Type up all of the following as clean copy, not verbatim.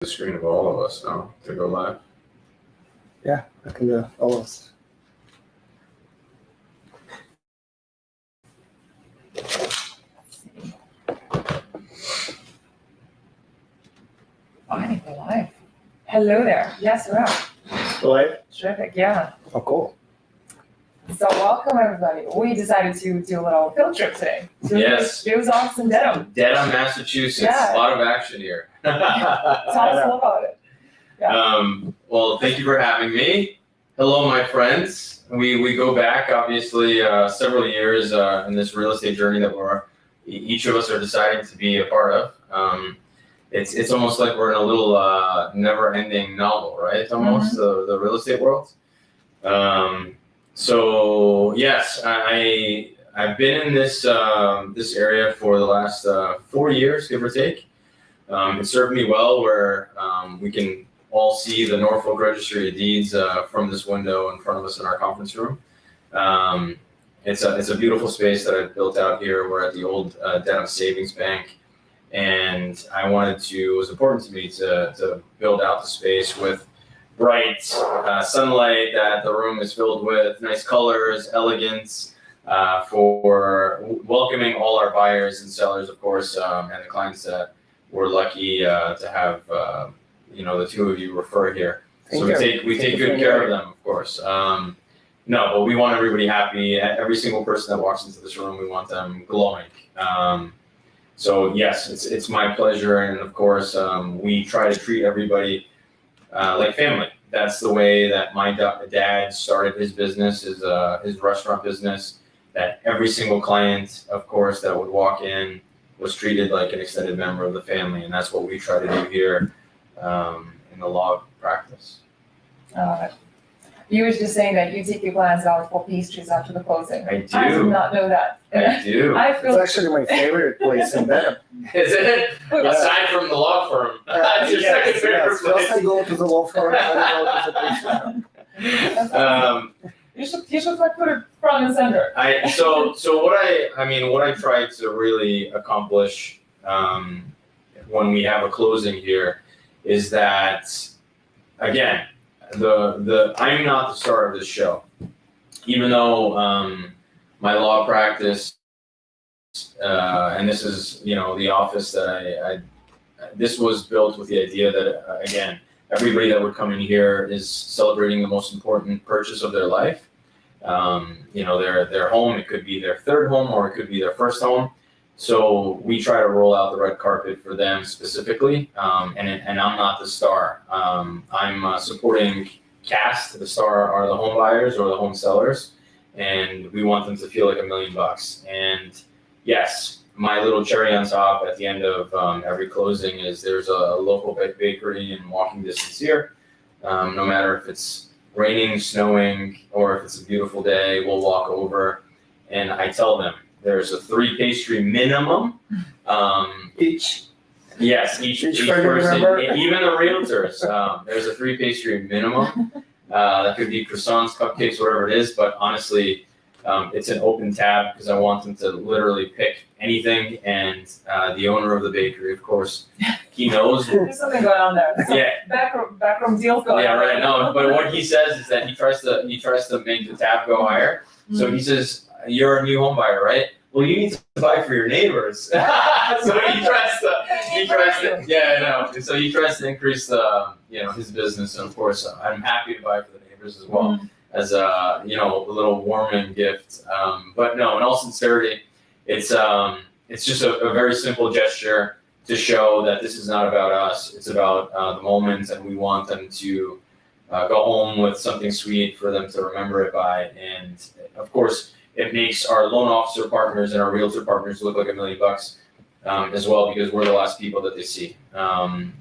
the screen of all of us now to go live. Yeah, I can do all of us. I think we're live. Hello there. Yes, we're on. Live? Terrific, yeah. Oh, cool. So welcome everybody. We decided to do a little field trip today. Yes. It was awesome in Dedham. Dedham, Massachusetts. Yeah. A lot of action here. Tell us all about it. Well, thank you for having me. Hello, my friends. We go back, obviously, several years in this real estate journey that each of us are deciding to be a part of. It's almost like we're in a little never-ending novel, right? Almost the real estate world. So yes, I've been in this area for the last 4 years, give or take. It served me well where we can all see the Norfolk Registry of Deeds from this window in front of us in our conference room. It's a beautiful space that I've built out here. We're at the old Dedham Savings Bank, and it was important to me to build out the space with bright sunlight that the room is filled with, nice colors, elegance, for welcoming all our buyers and sellers, of course, and the clients that we're lucky to have, the two of you refer here. So we take good care of them, of course. No, but we want everybody happy. Every single person that walks into this room, we want them glowing. So yes, it's my pleasure, and of course, we try to treat everybody like family. That's the way that my dad started his business, his restaurant business. That every single client, of course, that would walk in was treated like an extended member of the family, and that's what we try to do here in the law practice. You were just saying that you take your clients out for pastries after the closing. I do. I did not know that. I do. I It's feel actually my favorite place in Dedham. Is it? Yeah. Aside from the law firm, it's your second favorite First I place. go to the law firm, then I go to the pastry shop. you should like put it front and center. So what I try to really accomplish when we have a closing here is that, again, I'm not the star of this show, even though my law practice and this is the office that this was built with the idea that again, everybody that would come in here is celebrating the most important purchase of their life. Their home, it could be their third home or it could be their first home. So we try to roll out the red carpet for them specifically, and I'm not the star. I'm supporting cast. The star are the home buyers or the home sellers, and we want them to feel like $1 million. And yes, my little cherry on top at the end of every closing is there's a local bakery in walking distance here. No matter if it's raining, snowing, or if it's a beautiful day, we'll walk over, and I tell them, there's a 3 pastry minimum. Each. Yes, each person, even the realtors, there's a 3 pastry minimum. That could be croissants, cupcakes, whatever it is. But honestly, it's an open tab because I want them to literally pick anything. And the owner of the bakery, of course, he knows. There's something going on there. Backroom deals going on. Yeah, right. No, but what he says is that he tries to make the tab go higher. So he says, you're a new home buyer, right? Well, you need to buy for your neighbors. So he tries to increase his business, and of course, I'm happy to buy for the neighbors as well as a little warming gift. But no, in all sincerity, it's just a very simple gesture to show that this is not about us. It's about the moment, and we want them to go home with something sweet for them to remember it by. And of course, it makes our loan officer partners and our realtor partners look like $1 million as well, because we're the last people that they see, and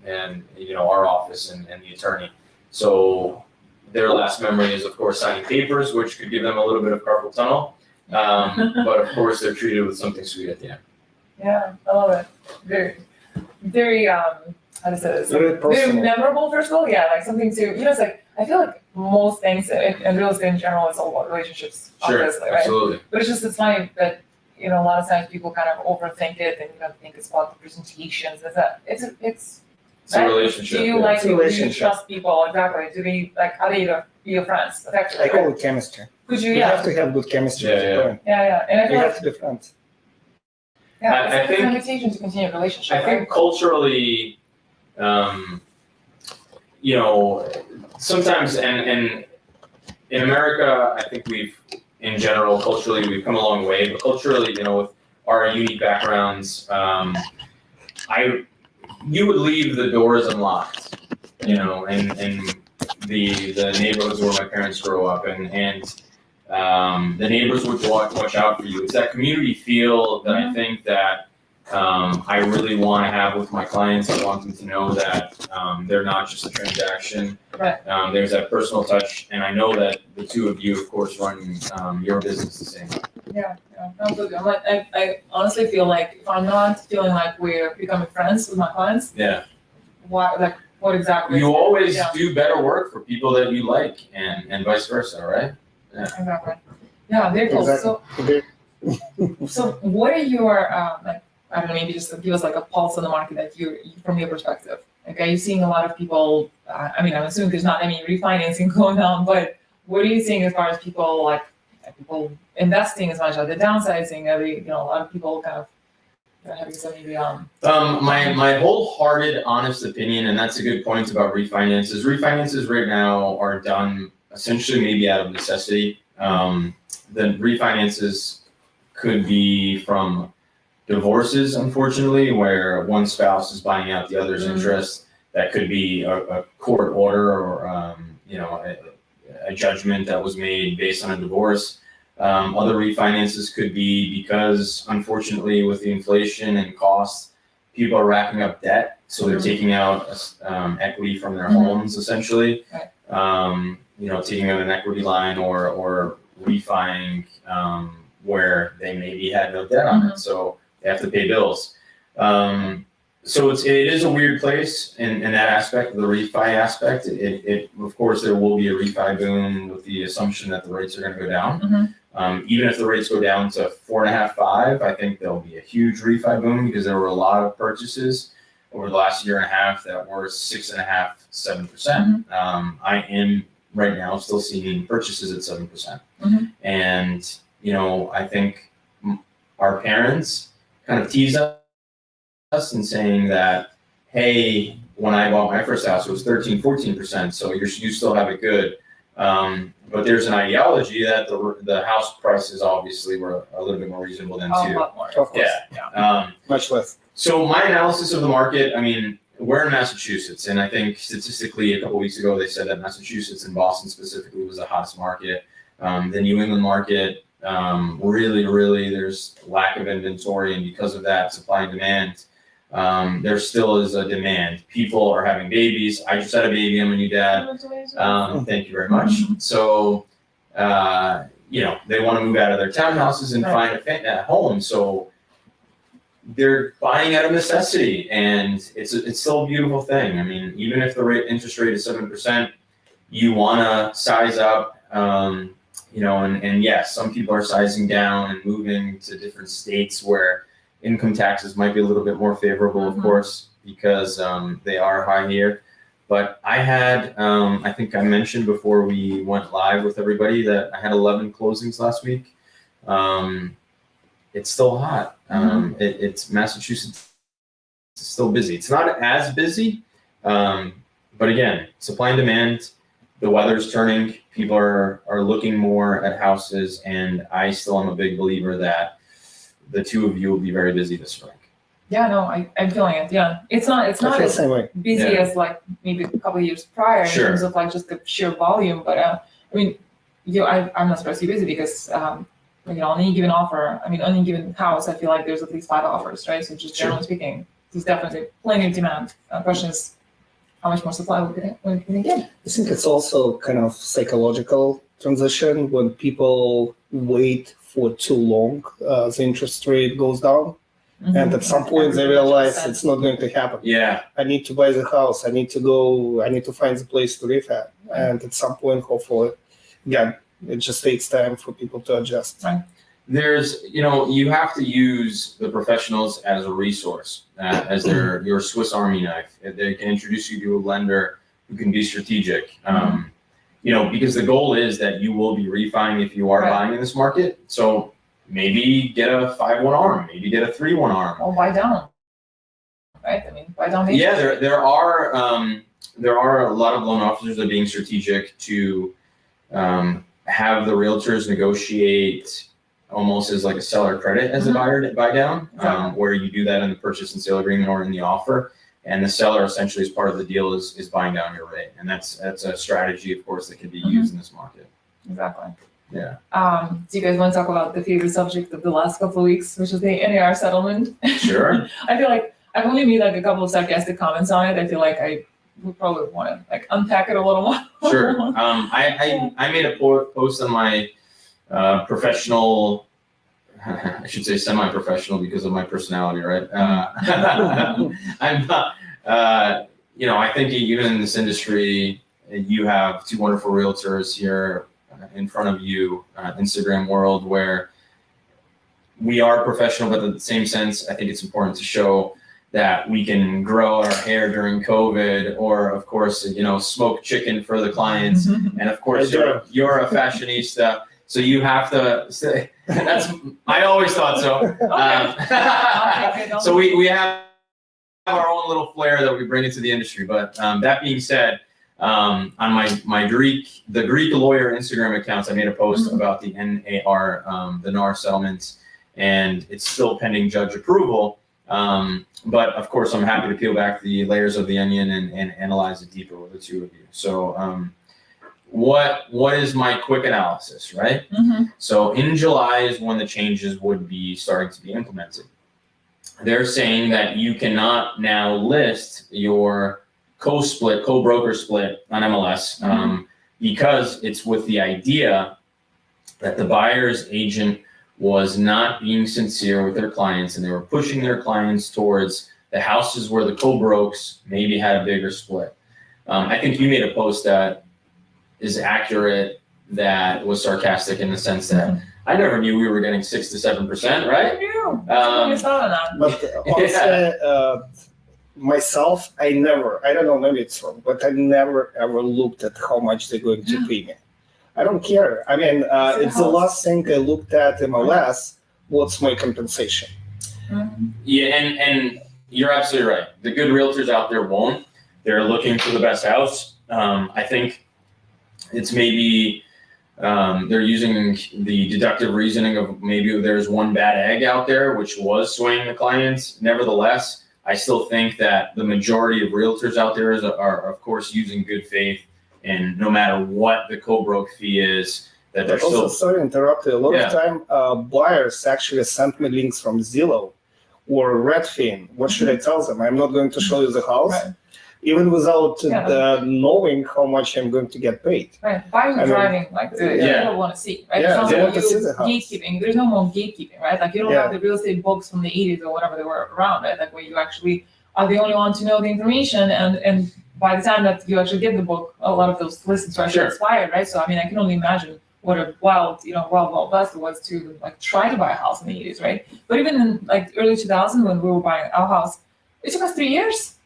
our office and the attorney. So their last memory is, of course, signing papers, which could give them a little bit of carpal tunnel. But of course, they're treated with something sweet at the end. Yeah, I love it. Very, very how to say this? Very memorable. First of all, yeah, like something to it's like I feel like most things in real estate in general is all about relationships, obviously, Sure, right? absolutely. But it's funny that a lot of times people kind of overthink it and think it's about the presentations. It's It's a relationship. Do you yeah. like, It's a do you relationship. trust people, exactly, do they, like, are they your friends, effectively? I call it chemistry. Could you, You yeah, have to have good chemistry Yeah, with yeah. your client. yeah, and I You feel have like, to be friends. yeah, I it's an think- invitation to continue a relationship, I think culturally, you know, sometimes, and in America, I think in general, culturally, we've come a long way, but culturally, you know, with our unique backgrounds, you would leave the doors unlocked, you know, and the neighborhoods where my parents grew up, and the neighbors would watch out for you. It's that community feel that I think that I really want to have with my clients. I want them to know that they're not just a transaction. Right. There's that personal touch, and I know that the two of you, of course, run your business the same way. Yeah, absolutely. I honestly feel like if I'm not feeling like we're becoming friends with my clients, Yeah. what exactly? You always Yeah. do better work for people that you like, and vice versa, right? Exactly. Yeah, very cool. Exactly. So what are your, like, I don't know, maybe just give us like a pulse on the market that from your perspective. Like, are you seeing a lot of people, I mean, I'm assuming there's not any refinancing going on, but what are you seeing as far as people, like, people investing as much? Are they downsizing? Are they, a lot of people kind of having some maybe, My wholehearted, honest opinion, and that's a good point about refinances. Refinances right now are done essentially maybe out of necessity. The refinances could be from divorces, unfortunately, where one spouse is buying out the other's interest. That could be a court order or a judgment that was made based on a divorce. Other refinances could be because, unfortunately, with the inflation and costs, people are racking up debt, so they're taking out equity from their homes, essentially. Right. Taking out an equity line or refining where they maybe had no debt on it, so they have to pay bills. So it is a weird place in that aspect, the refi aspect. It of course there will be a refi boom with the assumption that the rates are going to go down. Even if the rates go down to 4.5, 5, I think there'll be a huge refi boom because there were a lot of purchases over the last year and a half that were 6.5, 7%. I am right now still seeing purchases at 7%. And, I think our parents kind of tease us in saying that, hey, when I bought my first house, it was 13, 14%, so you still have it good. But there's an ideology that the house prices obviously were a little bit more reasonable than a too. lot more. Of course. Yeah. Much less. So my analysis of the market, I mean, we're in Massachusetts, and I think statistically a couple weeks ago they said that Massachusetts and Boston specifically was the hottest market. The New England market, really, there's lack of inventory, and because of that, supply and demand, there still is a demand. People are having babies. I just had a baby. I'm a new dad. Thank you very much. So, they want to move out of their townhouses and find a home. So they're buying out of necessity, and it's still a beautiful thing. I mean, even if the interest rate is 7%, you want to size up. And yes, some people are sizing down and moving to different states where income taxes might be a little bit more favorable, of course, because they are high here. But I had, I think I mentioned before we went live with everybody that I had 11 closings last week. It's still hot. It's Massachusetts is still busy. It's not as busy, but again, supply and demand. The weather's turning. People are looking more at houses, and I still am a big believer that the two of you will be very busy this spring. Yeah, no, I'm feeling it. Yeah, it's not I feel the as same way. busy as like maybe a couple of years prior in terms of like just the sheer volume. But I mean, I'm not supposed to be busy because on any given offer, on any given house, I feel like there's at least 5 offers, right? So just generally speaking, there's definitely plenty of demand. Question is, how much more supply we can get? I think it's also kind of psychological transition when people wait for too long, the interest rate goes down. And at some point they realize it's not going to happen. Yeah. I need to buy the house. I need to find the place to live at. And at some point, hopefully, again, it just takes time for people to adjust. Right. there's, you have to use the professionals as a resource, as your Swiss Army knife. They can introduce you to a lender who can be strategic. Because the goal is that you will be refining if you are buying in this market. So maybe get a 5-1 arm, maybe get a 3-1 arm. Or buy down. Right? I mean, buy down. Yeah, there are a lot of loan officers that are being strategic to have the realtors negotiate almost as like a seller credit as a buyer buy down, where you do that in the purchase and sale agreement or in the offer, and the seller essentially as part of the deal is buying down your rate, and that's a strategy, of course, that can be used in this market. Exactly. Yeah. Do you guys want to talk about the favorite subject of the last couple of weeks, which is the NAR settlement? Sure. I feel like I've only made like a couple of sarcastic comments on it. I feel like I would probably want to like unpack it a little more. Sure. I made a post on my professional, I should say semi-professional because of my personality, right? I think even in this industry, you have two wonderful realtors here in front of you, Instagram world, where we are professional, but in the same sense, I think it's important to show that we can grow our hair during COVID, or of course, smoke chicken for the clients. And of course, you're a fashionista, so you have to say, I always thought so. So we have our own little flair that we bring into the industry. But that being said, on the Greek lawyer Instagram accounts, I made a post about the NAR settlement, and it's still pending judge approval. But of course, I'm happy to peel back the layers of the onion and analyze it deeper with the two of you. So what is my quick analysis, right? So in July is when the changes would be starting to be implemented. They're saying that you cannot now list your co-broker split on MLS because it's with the idea that the buyer's agent was not being sincere with their clients, and they were pushing their clients towards the houses where the co-brokes maybe had a bigger split. I think you made a post that is accurate, that was sarcastic in the sense that I never knew we were getting 6 to 7%, right? I knew. But honestly, myself, I don't know, maybe it's wrong, but I never ever looked at how much they're going to pay me. I don't care. I mean, it's the last thing I looked at MLS. What's my compensation? Yeah, and you're absolutely right. The good realtors out there won't. They're looking for the best house. I think it's maybe they're using the deductive reasoning of maybe there's one bad egg out there, which was swaying the clients. Nevertheless, I still think that the majority of realtors out there are of course, using good faith. And no matter what the co-broke fee is, that they're still. Sorry to interrupt you. A lot of time, buyers actually sent me links from Zillow or Redfin. What should I tell them? I'm not going to show you the house, even without knowing how much I'm going to get paid. Right, buying and driving, people want to see, right? Yeah, they want to see the house. Gatekeeping. There's no more gatekeeping, right? Like you don't have the real estate books from the 80s or whatever they were around, right? Like where you actually are the only one to know the information, and by the time that you actually get the book, a lot of those listings are actually expired, right? So I mean, I can only imagine what a wild west it was to like try to buy a house in the 80s, right? But even in like early 2000 when we were buying our house, it took us 3 years.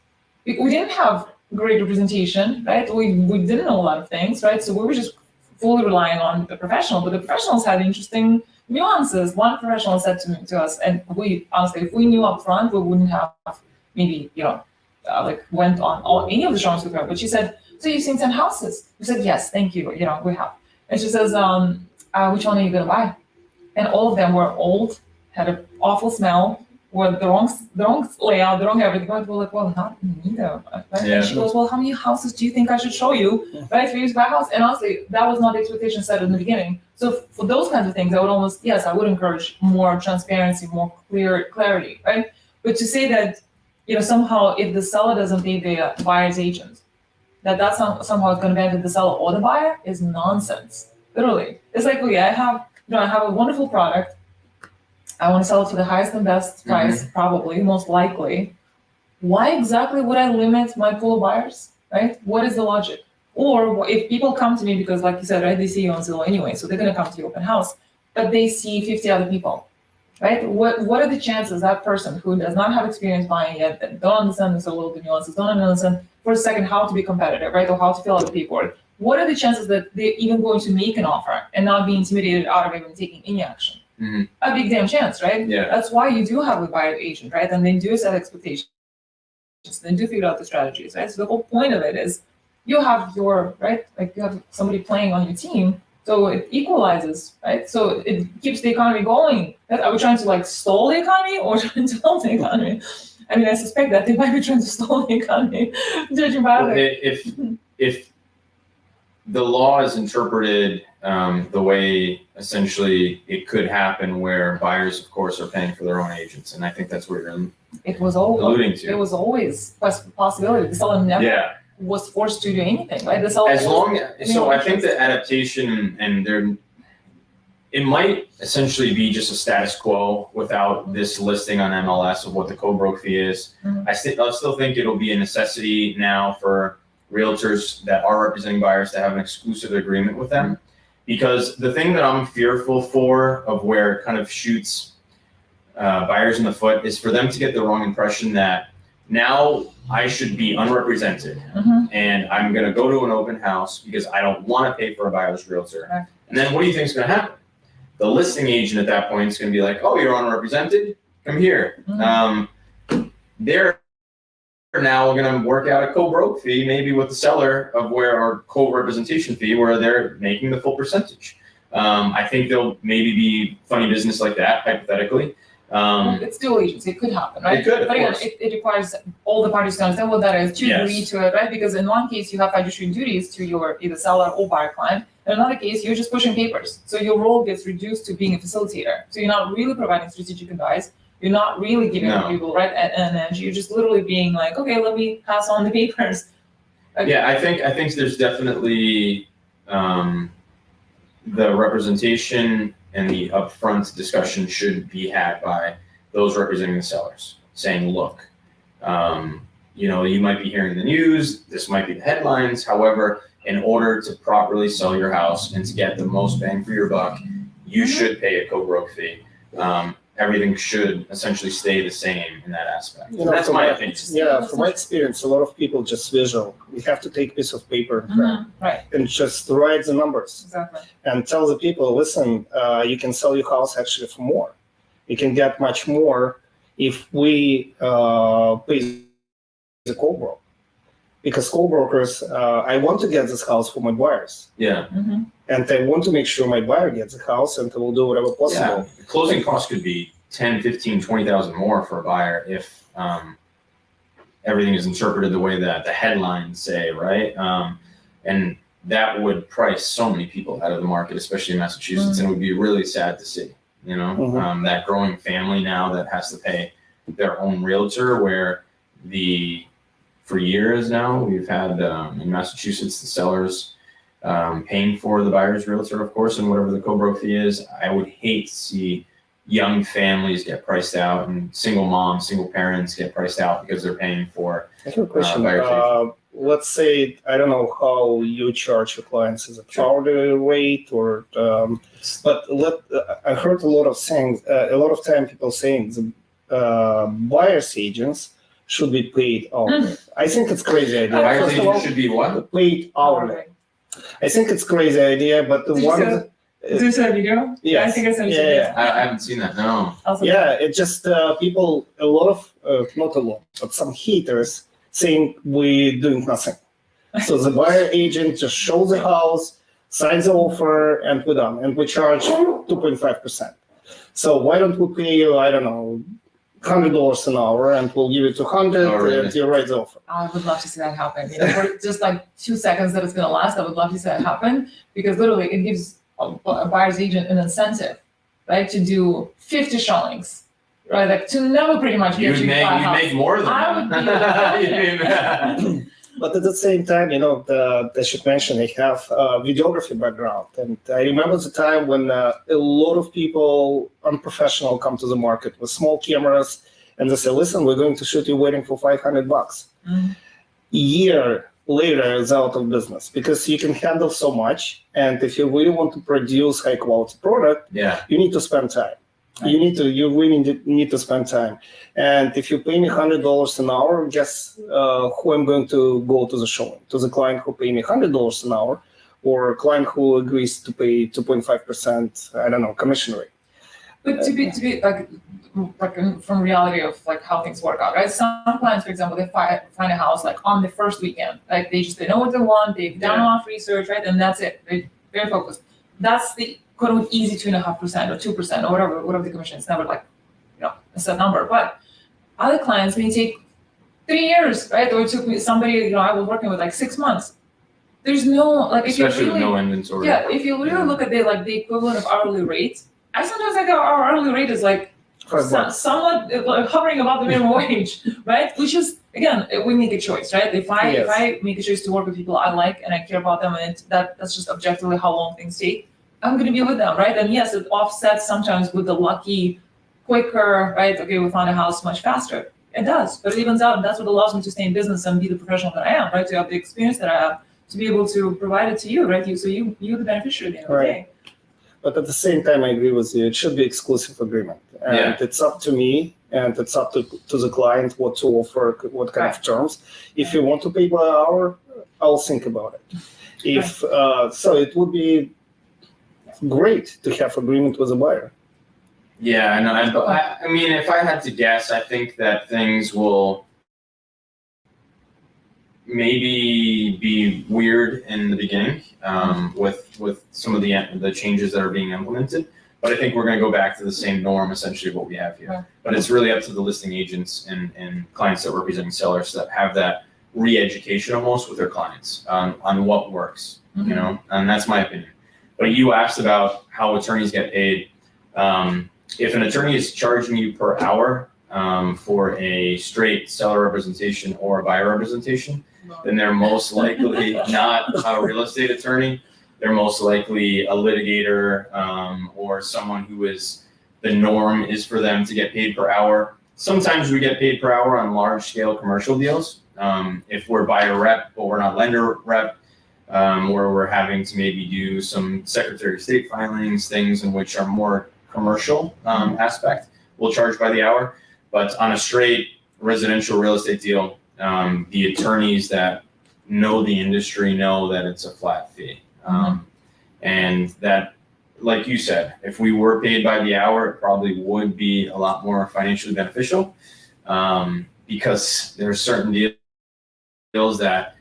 We didn't have great representation, right? We didn't know a lot of things, right? So we were just fully relying on the professional, but the professionals had interesting nuances. One professional said to us, and we honestly, if we knew up front, we wouldn't have maybe, went on any of the showings with her, but she said, so you've seen 10 houses? We said, yes, thank you, we have. And she says, which one are you gonna buy? And all of them were old, had an awful smell, were the wrong layout, the wrong everything. We're like, well, not neither. Right? Yeah. And she goes, well, how many houses do you think I should show you, right, for you to buy a house? And honestly, that was not the expectation set in the beginning. So for those kinds of things, I would encourage more transparency, more clarity, right? But to say that, somehow if the seller doesn't pay the buyer's agent, that's somehow it's going to benefit the seller or the buyer is nonsense. Literally, it's like, I have a wonderful product. I want to sell it for the highest and best price, probably, most likely. Why exactly would I limit my pool of buyers, right? What is the logic? Or if people come to me because, like you said, right, they see you on Zillow anyway, so they're going to come to your open house. but they see 50 other people, right? What are the chances that person who does not have experience buying yet, that don't understand the little bit nuances, don't understand for a second how to be competitive, right, or how to fill out the paperwork, what are the chances that they're even going to make an offer and not be intimidated out of even taking any action? Mhm. A big damn chance, right? Yeah. That's why you do have a buyer agent, right? And they do set expectations. They do figure out the strategies, right? So the whole point of it is you have your, right, like you have somebody playing on your team, so it equalizes, right? So it keeps the economy going. Are we trying to like stall the economy or trying to help the economy? I mean, I suspect that they might be trying to stall the economy, judging by Well, if the law is interpreted the way essentially it could happen, where buyers, of course, are paying for their own agents, and I think that's what you're it was always alluding to. it was always a possibility. The seller never Yeah. was forced to do anything, right? The seller As long so I think the adaptation and there, it might essentially be just a status quo without this listing on MLS of what the co-broke fee is. Mhm. I still think it'll be a necessity now for realtors that are representing buyers to have an exclusive agreement with them, because the thing that I'm fearful for of where it kind of shoots buyers in the foot is for them to get the wrong impression that now I should be unrepresented and I'm going to go to an open house because I don't want to pay for a buyer's realtor. Right. And then what do you think is going to happen? The listing agent at that point is going to be like, oh, you're unrepresented? Come here. They're now going to work out a co-broke fee, maybe with the seller of where, or co-representation fee, where they're making the full percentage. I think there'll maybe be funny business like that, hypothetically. It's dual agency. It could happen, right? It could, of but again, course. it requires all the parties to understand what that is, to Yes. agree to it, right? Because in one case, you have fiduciary duties to your either seller or buyer client. In another case, you're just pushing papers. So your role gets reduced to being a facilitator. So you're not really providing strategic advice. You're not really giving people, right, an edge. You're just literally being like, okay, let me pass on the papers. Yeah, I think there's definitely the representation and the upfront discussion should be had by those representing the sellers, saying, look, you might be hearing the news, this might be the headlines. However, in order to properly sell your house and to get the most bang for your buck, you should pay a co-broke fee. Everything should essentially stay the same in that aspect. That's my opinion. Yeah, from my experience, a lot of people just visual. You have to take a piece of paper Right. and just write the numbers Exactly. and tell the people, listen, you can sell your house actually for more. You can get much more if we pay the co-broke. Because co-brokers, I want to get this house for my buyers. Yeah. And I want to make sure my buyer gets a house, and I will do whatever possible. Yeah. The closing cost could be 10, 15, 20,000 more for a buyer if everything is interpreted the way that the headlines say, right? And that would price so many people out of the market, especially in Massachusetts, and it would be really sad to see, that growing family now that has to pay their own realtor, where for years now, we've had in Massachusetts, the sellers paying for the buyer's realtor, of course, and whatever the co-broke fee is. I would hate to see young families get priced out and single moms, single parents get priced out because they're paying for I have a question. buyer's agent. Let's say, I don't know how you charge your clients, is it hourly rate or, but I heard a lot of time people saying the buyer's agents should be paid hourly. I think it's crazy idea. Buyer's First of all, agent should be what? paid hourly. I think it's crazy idea, but the Did one. you see that video? Yes. I think I saw it. Yeah. I haven't seen that, no. Yeah, it just people, a lot of, not a lot, but some haters saying we're doing nothing. So the buyer agent just shows the house, signs the offer, and we're done. And we charge 2.5%. So why don't we pay you, I don't know, $100 an hour, and we'll give you 200, and you write the offer. I would love to see that happen. For just like 2 seconds that it's going to last, I would love to see that happen, because literally it gives a buyer's agent an incentive, right, to do 50 showings, right, like to never pretty much get you make more than I that. would be But at the same time, I should mention I have a videography background, and I remember the time when a lot of people, unprofessional, come to the market with small cameras, and they say, "Listen, we're going to shoot your wedding for $500." Year later is out of business because you can handle so much. And if you really want to produce high quality product, you need to spend time. You really need to spend time. And if you pay me $100 an hour, guess who I'm going to go to the showing? To the client who pay me $100 an hour, or a client who agrees to pay 2.5%, I don't know, commission rate. But to be like from reality of like how things work out, right? Some clients, for example, they find a house like on the first weekend, like they know what they want, they've done enough research, right? And that's it. They're focused. That's the quote unquote easy 2.5% or 2% or whatever the commission. It's never like, a set number. But other clients may take 3 years, right? Or it took me somebody, I was working with like 6 months. There's no like if especially you really, with no inventory. Yeah, if you really look at the equivalent of hourly rates, I sometimes think our hourly rate is like somewhat like hovering above the minimum wage, right? Which is, again, we make a choice, right? If I make a choice to work with people I like and I care about them, and that's just objectively how long things take, I'm going to be with them, right? And yes, it offsets sometimes with the lucky, quicker, right? Okay, we found a house much faster. It does, but it evens out, and that's what allows me to stay in business and be the professional that I am, right? To have the experience that I have, to be able to provide it to you, right? You're the beneficiary at the end of the day. But at the same time, I agree with you. It should be exclusive agreement, and it's up to me, and it's up to the client what to offer, what kind of terms. If you want to pay by hour, I'll think about it. If so, it would be great to have agreement with the buyer. Yeah, I mean, if I had to guess, I think that things will maybe be weird in the beginning with some of the changes that are being implemented. But I think we're going to go back to the same norm, essentially, of what we have here. Yeah. But it's really up to the listing agents and clients that represent sellers that have that re-education almost with their clients on what works, and that's my opinion. But you asked about how attorneys get paid. If an attorney is charging you per hour for a straight seller representation or a buyer representation, then they're most likely not a real estate attorney. They're most likely a litigator or someone who is the norm is for them to get paid per hour. Sometimes we get paid per hour on large scale commercial deals. If we're buyer rep but we're not lender rep, where we're having to maybe do some Secretary of State filings, things in which are more commercial aspect, we'll charge by the hour. But on a straight residential real estate deal, the attorneys that know the industry know that it's a flat fee. And that, like you said, if we were paid by the hour, it probably would be a lot more financially beneficial because there are certain deals that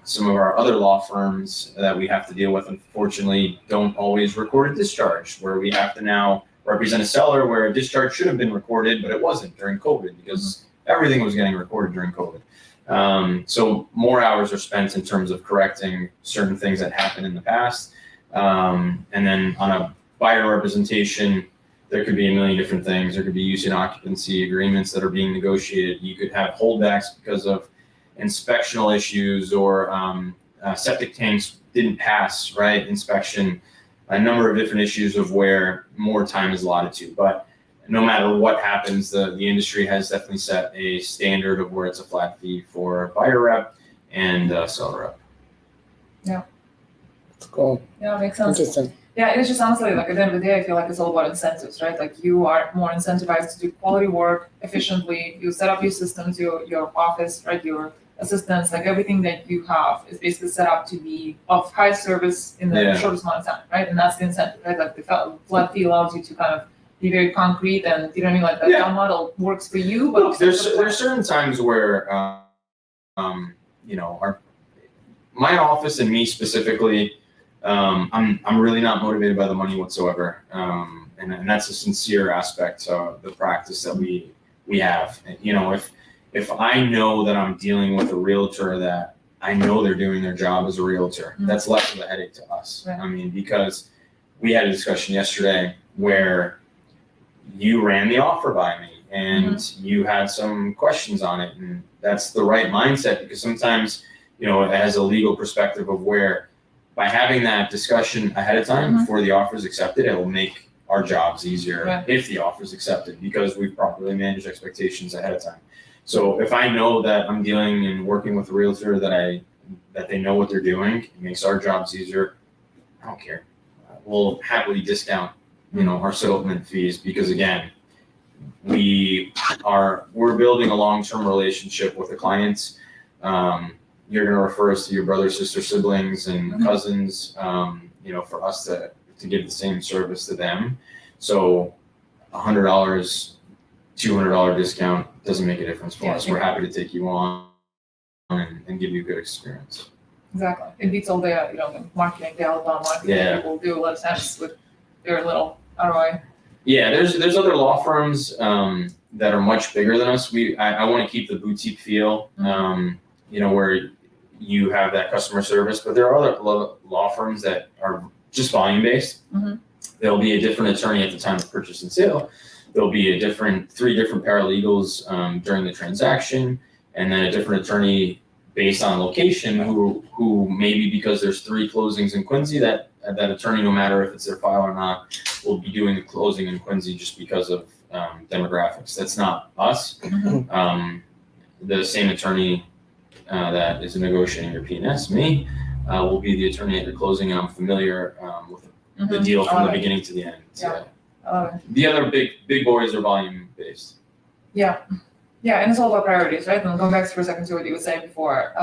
some of our other law firms that we have to deal with, unfortunately, don't always record a discharge, where we have to now represent a seller where a discharge should have been recorded, but it wasn't during COVID because everything was getting recorded during COVID. So more hours are spent in terms of correcting certain things that happened in the past. And then on a buyer representation, there could be a million different things. There could be use and occupancy agreements that are being negotiated. You could have holdbacks because of inspectional issues or septic tanks didn't pass, right? Inspection, a number of different issues of where more time is allotted to. But no matter what happens, the industry has definitely set a standard of where it's a flat fee for buyer rep and seller rep. Yeah. That's cool. Yeah, makes sense. Interesting. Yeah, it's just honestly, like at the end of the day, I feel like it's all about incentives, right? Like you are more incentivized to do quality work efficiently. You set up your systems, your office, right? Your assistants, like everything that you have is basically set up to be of high service in the shortest amount of time, right? And that's the incentive, right? Like the flat fee allows you to kind of be very concrete and, you know what I mean? Like that model works for you, but look, there's certain times where, my office and me specifically, I'm really not motivated by the money whatsoever. And that's a sincere aspect of the practice that we have. If I know that I'm dealing with a realtor that I know they're doing their job as a realtor, that's less of a headache to us. Right. I mean, because we had a discussion yesterday where you ran the offer by me and you had some questions on it, and that's the right mindset, because sometimes, it has a legal perspective of where by having that discussion ahead of time before the offer is accepted, it will make our jobs easier if the offer is accepted, because we've properly managed expectations ahead of time. So if I know that I'm dealing and working with a realtor that they know what they're doing, it makes our jobs easier. I don't care. We'll happily discount, our settlement fees because again, we're building a long-term relationship with the clients. You're going to refer us to your brother, sister, siblings, and cousins, for us to give the same service to them. So $100, $200 discount doesn't make a difference for us. We're happy to take you on and give you a good experience. Exactly. It beats all the marketing, the outbound marketing people do a lot of times with their little ROI. Yeah, there's other law firms that are much bigger than us. I want to keep the boutique feel, where you have that customer service, but there are other law firms that are just volume based. There'll be a different attorney at the time of purchase and sale. There'll be three different paralegals during the transaction, and then a different attorney based on location who maybe because there's 3 closings in Quincy, that attorney, no matter if it's their file or not, will be doing the closing in Quincy just because of demographics. That's not us. The same attorney that is negotiating your P&S, me, will be the attorney at your closing, and I'm familiar with the deal from the beginning to the end. The other big boys are volume based. Yeah, and it's all about priorities, right? And going back for a second to what you were saying before,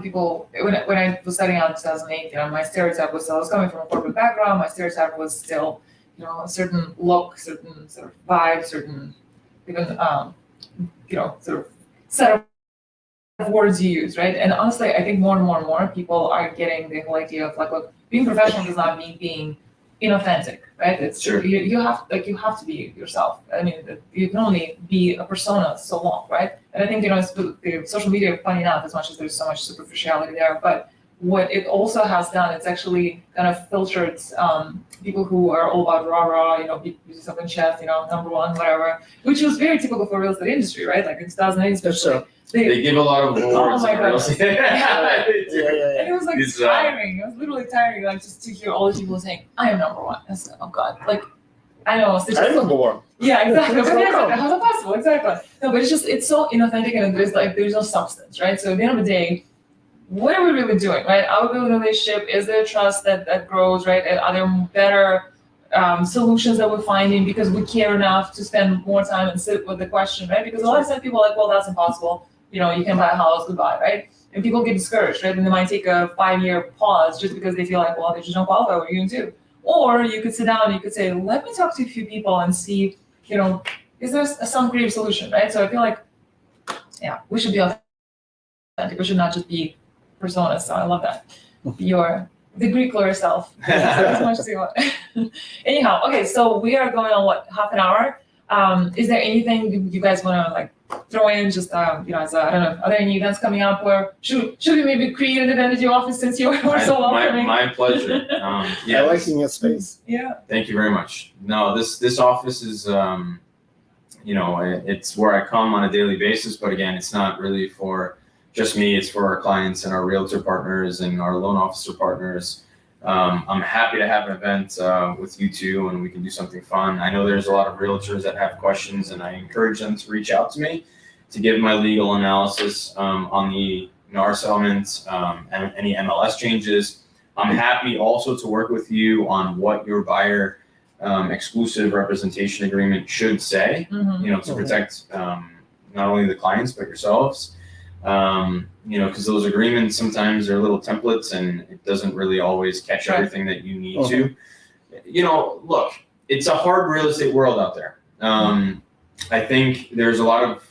people, when I was starting out in 2008, my stereotype was I was coming from a corporate background. My stereotype was still, a certain look, certain sort of vibe, certain even, sort of set of words you use, right? And honestly, I think more and more people are getting the whole idea of look, being professional does not mean being inauthentic, right? It's sure. You have to be yourself. I mean, you can only be a persona so long, right? And I think it's the social media funny enough, as much as there's so much superficiality there, but what it also has done, it's actually kind of filtered people who are all about rah, be yourself in chest, number one, whatever, which was very typical for real estate industry, right? Like in 2008, especially. They give a lot of awards in real estate. And it was tiring. It was literally tiring, just to hear all these people saying, "I am number one." I said, "Oh God!" I know. I'm number one. Yeah, exactly. How's that possible? Exactly. No, but it's so inauthentic, and there's no substance, right? So at the end of the day, what are we really doing, right? Are we building a relationship? Is there trust that grows, right? And are there better solutions that we're finding because we care enough to spend more time and sit with the question, right? Because a lot of times people are like, well, that's impossible. You can buy a house, goodbye, right? And people get discouraged, right? And they might take a 5-year pause just because they feel like, well, they just don't qualify. What are you going to do? Or you could sit down and you could say, let me talk to a few people and see, is there some creative solution, right? So I feel like, we should be authentic. We should not just be personas. So I love that. You're the Greek lawyer self. As much as you want. Anyhow, okay, so we are going on, half an hour? Is there anything you guys want to throw in just, as I don't know, are there any events coming up or should we maybe create an event at your office since you were so welcoming? My pleasure. I like in your space. Yeah. Thank you very much. No, this office is, it's where I come on a daily basis, but again, it's not really for just me, it's for our clients and our realtor partners and our loan officer partners. I'm happy to have an event with you two, and we can do something fun. I know there's a lot of realtors that have questions, and I encourage them to reach out to me to give my legal analysis on the NAR settlements and any MLS changes. I'm happy also to work with you on what your buyer exclusive representation agreement should say, to protect not only the clients but yourselves. Because those agreements sometimes are little templates and it doesn't really always catch everything that you need to. Look, it's a hard real estate world out there. I think there's a lot of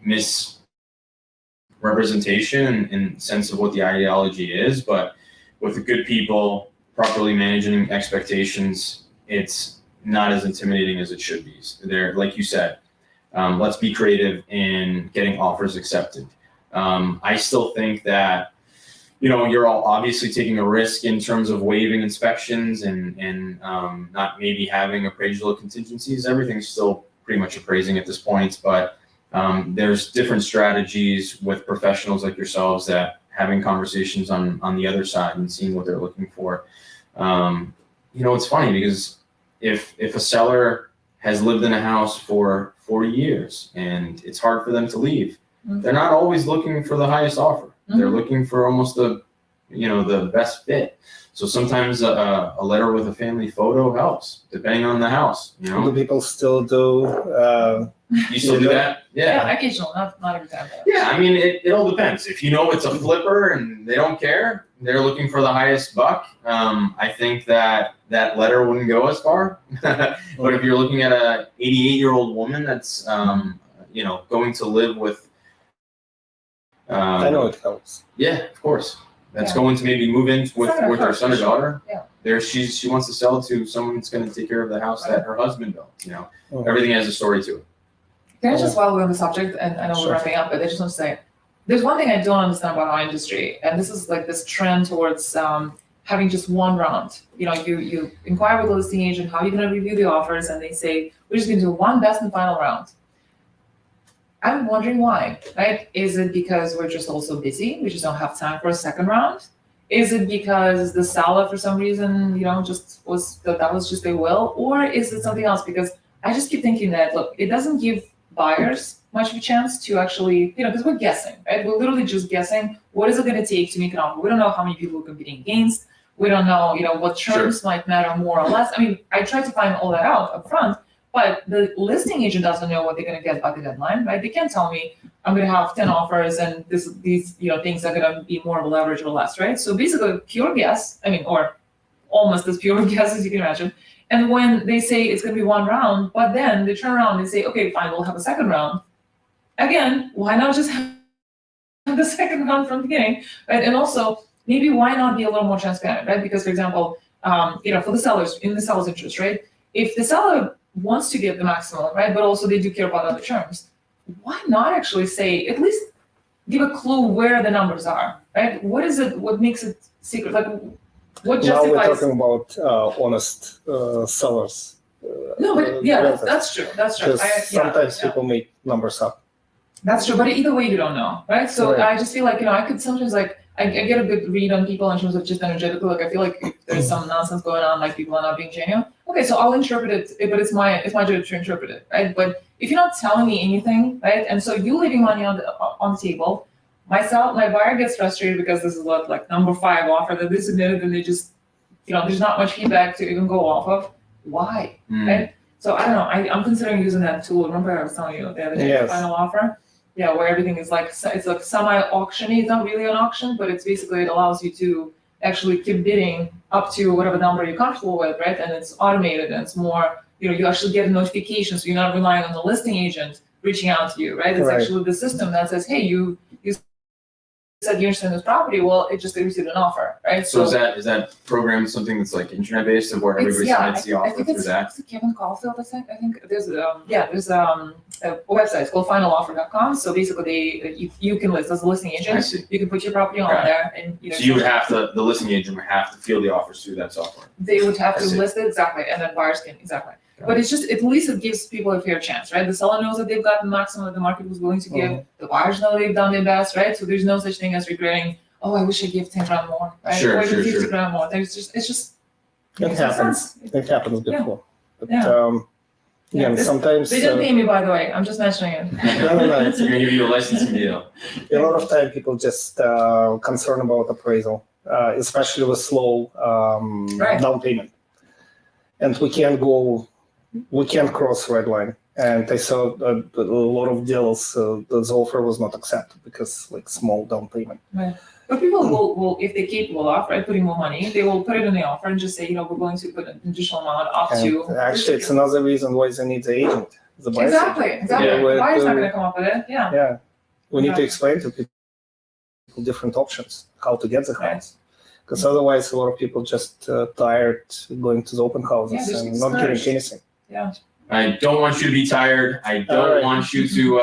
misrepresentation in the sense of what the ideology is, but with the good people properly managing expectations, it's not as intimidating as it should be. There, like you said, let's be creative in getting offers accepted. I still think that, you're all obviously taking a risk in terms of waiving inspections and not maybe having appraisal contingencies. Everything's still pretty much appraising at this point, but there's different strategies with professionals like yourselves that having conversations on the other side and seeing what they're looking for. It's funny because if a seller has lived in a house for 40 years and it's hard for them to leave. Mhm. They're not always looking for the highest offer. They're looking for almost the best fit. So sometimes a letter with a family photo helps, depending on the house. Do people still do? You still do that? Yeah, occasionally, not every time. Though. Yeah, I mean, it all depends. If you know it's a flipper and they don't care, they're looking for the highest buck. I think that letter wouldn't go as far. But if you're looking at a 88-year-old woman that's going to live with, I know it helps. Yeah, of course. That's going to maybe move in with her son or daughter. Yeah. She wants to sell it to someone that's going to take care of the house that her husband built. Everything has a story to it. Can I just, while we're on the subject, and I know Sure. we're wrapping up, but I just want to say, there's one thing I don't understand about our industry, and this is like this trend towards having just one round. You inquire with the listing agent, how are you going to review the offers, and they say, we're just going to do one best and final round. I'm wondering why, right? Is it because we're just also busy? We just don't have time for a second round? Is it because the seller, for some reason, just that was just their will? Or is it something else? Because I just keep thinking that, look, it doesn't give buyers much of a chance to actually, because we're guessing, right? We're literally just guessing, what is it going to take to make an offer? We don't know how many people we're competing against. We don't know, what terms might matter more or less. I mean, I tried to find all that out up front, but the listing agent doesn't know what they're going to get by the deadline, right? They can't tell me I'm going to have 10 offers and these things are going to be more of a leverage or less, right? So basically, pure guess. I mean, or almost as pure guess as you can imagine. And when they say it's going to be one round, but then they turn around and say, okay, fine, we'll have a second round. Again, why not just have the second round from the beginning, right? And also, maybe why not be a little more transparent, right? Because, for example, for the sellers, in the seller's interest, right? If the seller wants to get the maximum, right, but also they do care about other terms, why not actually say, at least give a clue where the numbers are, right? What is it, what makes it secret? Like, what justifies? Now we're talking about honest sellers. No, but yeah, that's true. That's true. Sometimes people make numbers up. That's true, but either way, you don't know, right? So I just feel like, I could sometimes I get a good read on people in terms of just energetically. Like I feel like if there's some nonsense going on, like people are not being genuine. Okay, so I'll interpret it, but it's my job to interpret it, right? But if you're not telling me anything, right, and so you leaving money on the table, my buyer gets frustrated because this is what like number 5 offer that they submitted, and they just, there's not much feedback to even go off of. Why, right? So I don't know. I'm considering using that tool. Remember I was telling you the other day, the final offer. Yeah, where everything is like, it's like semi-auction-y. It's not really an auction, but it's basically, it allows you to actually keep bidding up to whatever number you're comfortable with, right? And it's automated and it's more, you actually get a notification, so you're not relying on the listing agent reaching out to you, right? It's actually the system that says, hey, you said you're interested in this property, well, it just received an offer, right? So is that program something that's like internet based, of where everybody submits the offer through that? Kevin Caulfield, I think there's a website. It's called finaloffer.com. So basically, you can list as a listing agent. I see. You can put your property on there, and so you would have to, the listing agent would have to field the offers through that software. They would have to list it exactly, and then buyers can But it's just, at least it gives people a fair chance, right? The seller knows that they've got the maximum that the market was willing to give. The buyers know they've done their best, right? So there's no such thing as regretting, oh, I wish I gave 10 grand more, right? Sure, or I gave 50 sure. grand more. It's just. It happens. It happens before. But, sometimes. They didn't pay me, by the way. I'm just mentioning it. No. They're going to give you a licensing deal. A lot of time people just concerned about appraisal, especially with slow down payment. And we can't cross red line. And I saw a lot of deals, the offer was not accepted because like small down payment. Right. But people will, if they're capable of, right, putting more money, they will put it in the offer and just say, we're going to put an additional amount up to. Actually, it's another reason why they need the agent. The buyer Exactly. Yeah. The buyer's not going to come up with it. Yeah. Yeah. We need to explain to people different options, how to get the house. Because otherwise, a lot of people just tired going to the open houses and not getting anything. Yeah. I don't want you to be tired. I don't want you to,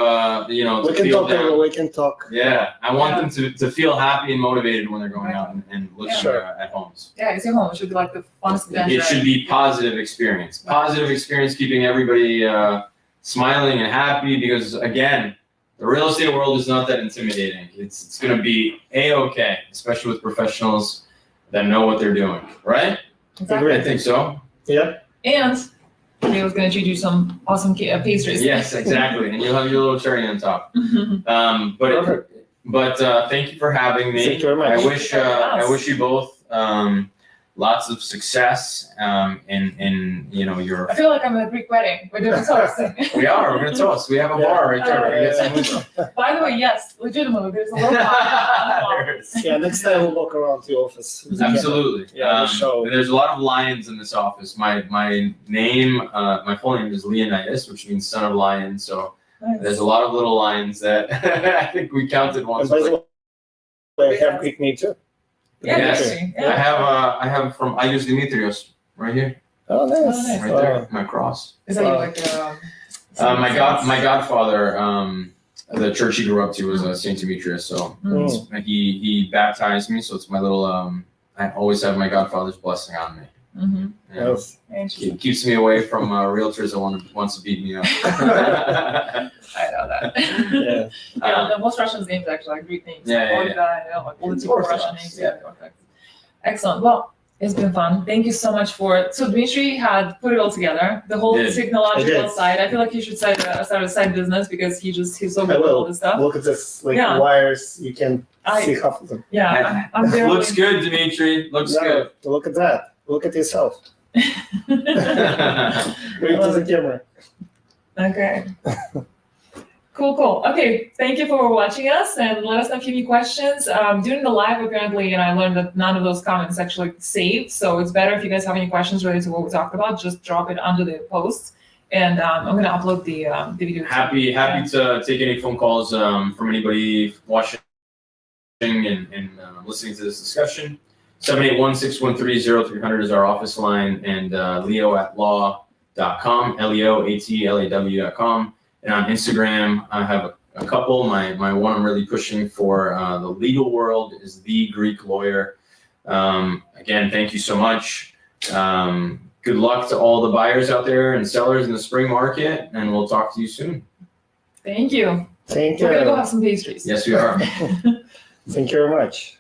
we to can feel talk. down. We can talk. Yeah, I want them to feel happy and motivated when they're going out and looking at homes. Yeah, it's your home. It should be like the funnest adventure. It should be positive experience. Positive experience, keeping everybody smiling and happy, because again, the real estate world is not that intimidating. It's going to be A-okay, especially with professionals that know what they're doing, right? Exactly. I think so. Yeah. And Leo's gonna treat you some awesome pastries. Yes, exactly, and you'll have your little cherry on top. Perfect. But thank you for having me. Thank you very much. I wish you both lots of success in your. I feel like I'm at a Greek wedding. We're doing toasting. We're gonna toast. We have a bar right there. We're gonna get some. By the way, yes, legitimately, there's a little bar. Yeah, next time we'll walk around the office. Absolutely. Yeah, we'll show. And there's a lot of lions in this office. My name, my full name is Leonidas, which means son of lion. So there's a lot of little lions that I think we counted once. And by the way, I have Greek meat too. Yeah, Yes. actually, I yeah. have I use Demetrios right here, Oh, nice. Oh, nice. right there, my cross. Is that like My godfather, the church he grew up to was Saint Demetrius. So he baptized me. So it's my little. I always have my godfather's blessing on me. Mm-hmm. You know, Yes. keeps me away from realtors that wants to beat me up. I know that. Yeah. Yeah, most Russians' names actually are Greek names. Yeah. All the typical Russian names. Yeah. Excellent. Well, it's been fun. Thank you so much so Dmitry had put it all together, the whole Did. technological I did. side. I feel like he should start a side business because he's so I good at all will. this stuff. Look at this, like Yeah. wires. You can see half of them. Yeah, I'm barely. Looks good, Dimitri. Looks No, look at that. Look at yourself. good. Wait to the camera. Okay. Cool. Okay, thank you for watching us, and let us know if you have any questions. During the live, apparently, and I learned that none of those comments actually saved, so it's better if you guys have any questions related to what we talked about, just drop it under the post, and I'm going to upload the video. Happy to take any phone calls from anybody watching and listening to this discussion. 781-613-0300 is our office line, and leo@law.com, LEOATLAW.com. And on Instagram, I have a couple. My one I'm really pushing for the legal world is The Greek Lawyer. Again, thank you so much. Good luck to all the buyers out there and sellers in the spring market, and we'll talk to you soon. Thank you. Thank you. We're going to go have some pastries. Yes, we are. Thank you very much.